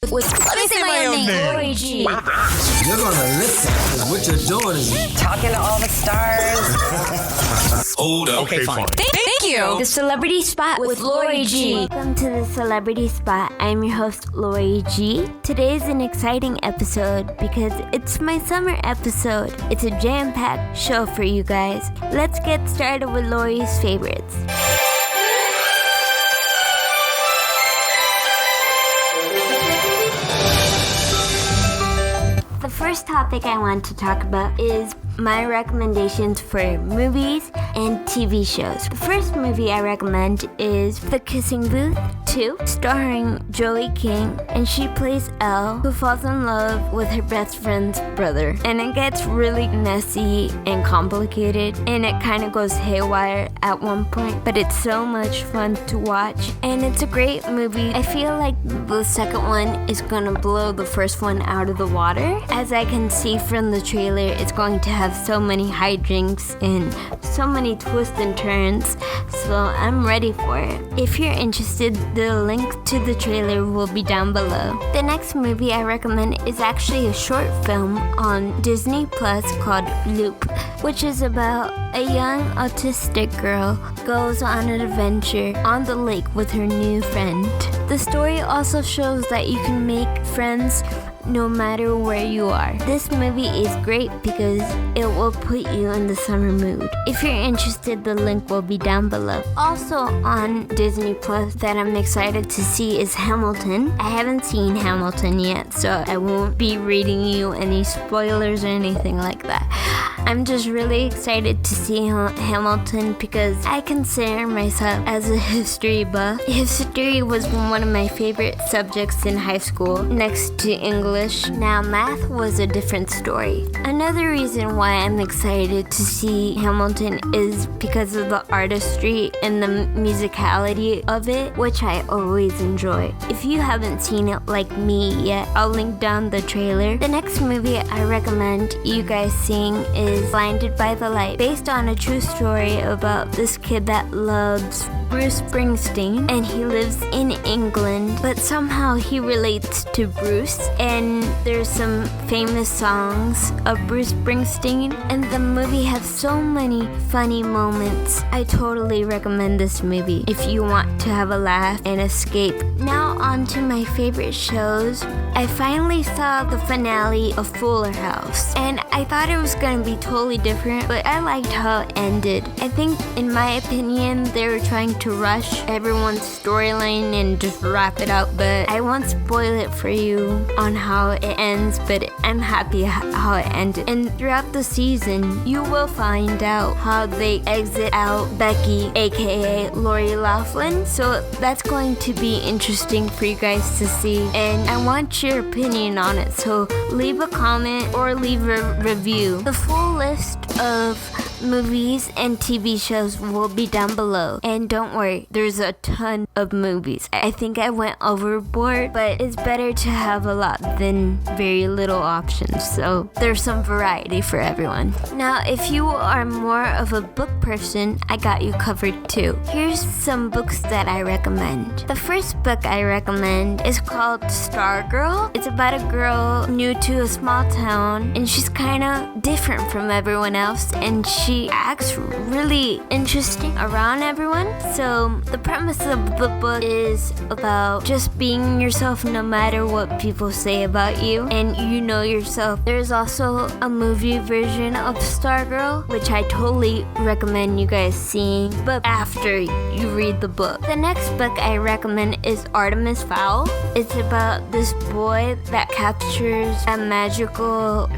Let me say my own name. Lori G. You're gonna listen, because what you're doing is talking to all the stars. Hold up. Okay, fine. Thank you. The Celebrity Spot with Lori G. Welcome to the Celebrity Spot. I'm your host, Lori G. Today's an exciting episode because it's my summer episode. It's a jam-packed show for you guys. Let's get started with Lori's favorites. The first topic I want to talk about is my recommendations for movies and TV shows. The first movie I recommend is The Kissing Booth 2, starring Joey King, and she plays Elle, who falls in love with her best friend's brother. And it gets really messy and complicated, and it kind of goes haywire at one point, but it's so much fun to watch, and it's a great movie. I feel like the second one is gonna blow the first one out of the water. As I can see from the trailer, it's going to have so many hijinks and so many twists and turns, so I'm ready for it. If you're interested, the link to the trailer will be down below. The next movie I recommend is actually a short film on Disney Plus called Loop, which is about a young autistic girl goes on an adventure on the lake with her new friend. The story also shows that you can make friends no matter where you are. This movie is great because it will put you in the summer mood. If you're interested, the link will be down below. Also on Disney Plus that I'm excited to see is Hamilton. I haven't seen Hamilton yet, so I won't be reading you any spoilers or anything like that. I'm just really excited to see Hamilton because I consider myself as a history buff. History was one of my favorite subjects in high school, next to English. Now math was a different story. Another reason why I'm excited to see Hamilton is because of the artistry and the musicality of it, which I always enjoy. If you haven't seen it like me yet, I'll link down the trailer. The next movie I recommend you guys seeing is Blinded by the Light, based on a true story about this kid that loves Bruce Springsteen, and he lives in England, but somehow he relates to Bruce, and there's some famous songs of Bruce Springsteen, and the movie has so many funny moments. I totally recommend this movie if you want to have a laugh and escape. Now on to my favorite shows. I finally saw the finale of Fuller House, and I thought it was going to be totally different, but I liked how it ended. I think, in my opinion, they were trying to rush everyone's storyline and just wrap it up, but I won't spoil it for you on how it ends, but I'm happy how it ended. And throughout the season, you will find out how they exit out Becky, aka Lori Loughlin, so that's going to be interesting for you guys to see, and I want your opinion on it, so leave a comment or leave a review. The full list of movies and TV shows will be down below, and don't worry, there's a ton of movies. I think I went overboard, but it's better to have a lot than very little options, so there's some variety for everyone. Now if you are more of a book person, I got you covered too. Here's some books that I recommend. The first book I recommend is called Stargirl. It's about a girl new to a small town, and she's kind of different from everyone else, and she acts really interesting around everyone. So the premise of the book is about just being yourself no matter what people say about you, and you know yourself. There's also a movie version of Stargirl, which I totally recommend you guys seeing, but after you read the book. The next book I recommend is Artemis Fowl. It's about this boy that captures a magical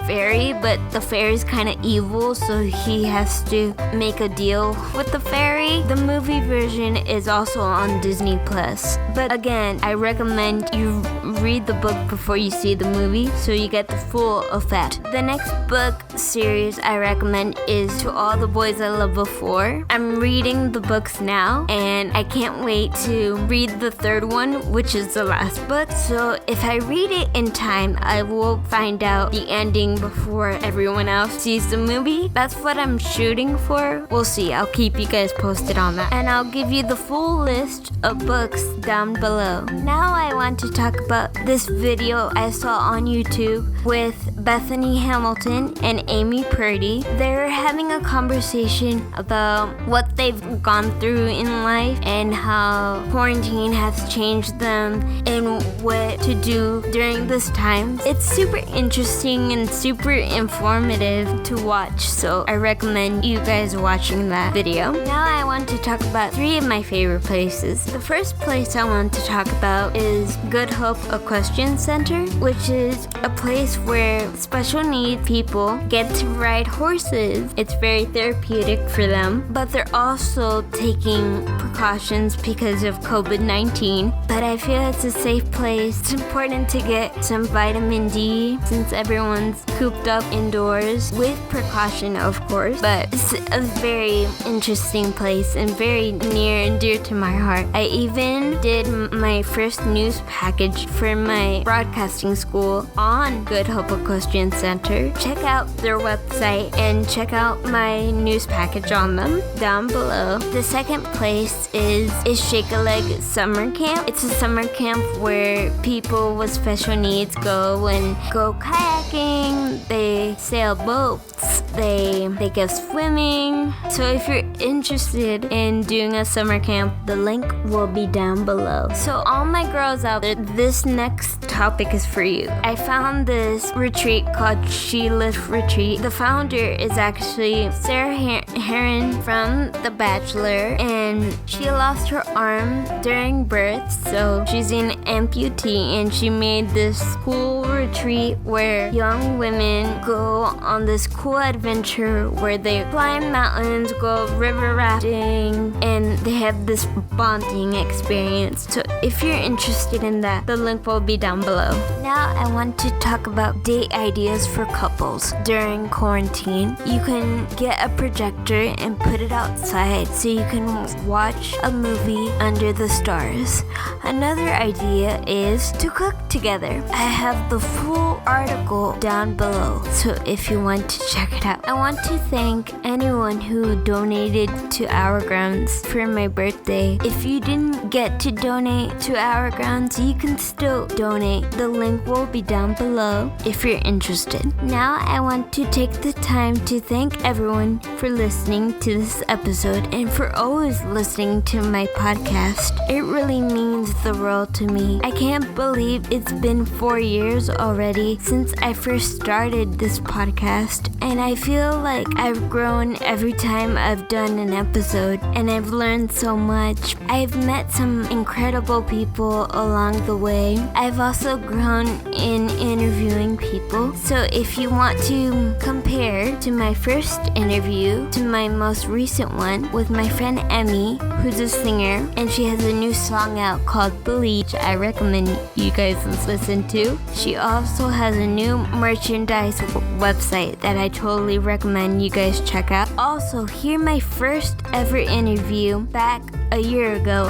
fairy, but the fairy's kind of evil, so he has to make a deal with the fairy. The movie version is also on Disney Plus, but again, I recommend you read the book before you see the movie so you get the full effect. The next book series I recommend is To All the Boys I Loved Before. I'm reading the books now, and I can't wait to read the third one, which is the last book. So if I read it in time, I will find out the ending before everyone else sees the movie. That's what what I'm shooting for, we'll see. I'll keep you guys posted on that. And I'll give you the full list of books down below. Now I want to talk about this video I saw on YouTube with Bethany Hamilton and Amy Purdy. They're having a conversation about what they've gone through in life and how quarantine has changed them and what to do during this time. It's super interesting and super informative to watch, so I recommend you guys watching that video. Now I want to talk about 3 of my favorite places. The first place I want to talk about is Good Hope Equestrian Center, which is a place where special needs people get to ride horses. It's very therapeutic for them, but they're also taking precautions because of COVID-19. But I feel it's a safe place. It's important to get some vitamin D since everyone's cooped up indoors with precaution, of course. But it's a very interesting place and very near and dear to my heart. I even did my first news package for my broadcasting school on Good Hope Equestrian Center. Check out their website and check out my news package on them down below. The second place is Shake a Leg Summer Camp. It's a summer camp where people with special needs go and go kayaking, they sail boats, they go swimming. So if you're interested in doing a summer camp, the link will be down below. So all my girls out there, this next topic is for you. I found this retreat called Sheila's Retreat. The founder is actually Sarah Heron from The Bachelor, and she lost her arm during birth, so she's an amputee, and she made this cool retreat where young women go on this cool adventure where they climb mountains, go river rafting, and they have this bonding experience. So if you're interested in that, the link will be down below. Now I want to talk about date ideas for couples during quarantine. You can get a projector and put it outside so you can watch a movie under the stars. Another idea is to cook together. I have the full article down below, so if you want to check it out. I want to thank anyone who donated to Our Grounds for my birthday. If you didn't get to donate to Our Grounds, you can still donate. The link will be down below if you're interested. Now I want to take the time to thank everyone for listening to this episode and for always listening to my podcast. It really means the world to me. I can't believe it's been 4 years already since I first started this podcast, and I feel like I've grown every time I've done an episode, and I've learned so much. I've met some incredible people along the way. I've also grown in interviewing people. So if you want to compare to my first interview to my most recent one with my friend Emmy, who's a singer, and she has a new song out called Believe, which I recommend you guys listen to. She also has a new merchandise website that I totally recommend you guys check out. Also, hear my first ever interview back a year ago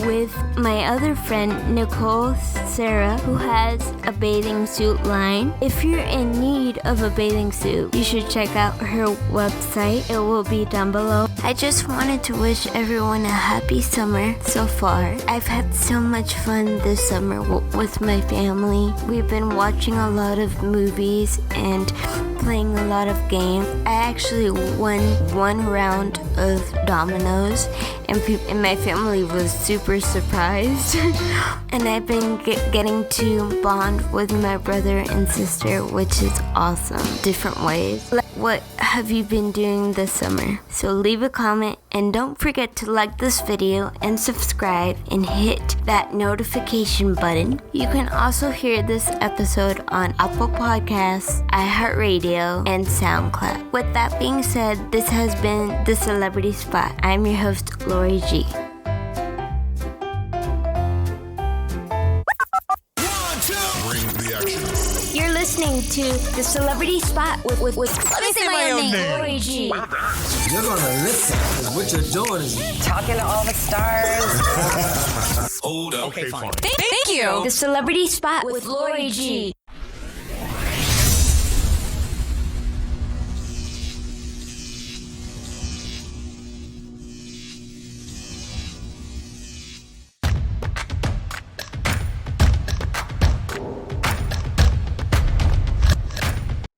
with my other friend Nicole Sarah, who has a bathing suit line. If you're in need of a bathing suit, you should check out her website. It will be down below. I just wanted to wish everyone a happy summer so far. I've had so much fun this summer with my family. We've been watching a lot of movies and playing a lot of games. I actually won 1 round of dominoes, and my family was super surprised. And I've been getting to bond with my brother and sister, which is awesome. Different ways. What have you been doing this summer? So leave a comment, and don't forget to like this video and subscribe and hit that notification button. You can also hear this episode on Apple Podcasts, iHeartRadio, and SoundCloud. With that being said, this has been The Celebrity Spot. I'm your host, Lori G. You're listening to The Celebrity Spot with Let me say my own name. Lori G. You're gonna listen, because what you're doing is Talking to all the stars. Hold up. Okay, fine. Thank you. The Celebrity Spot with Lori G.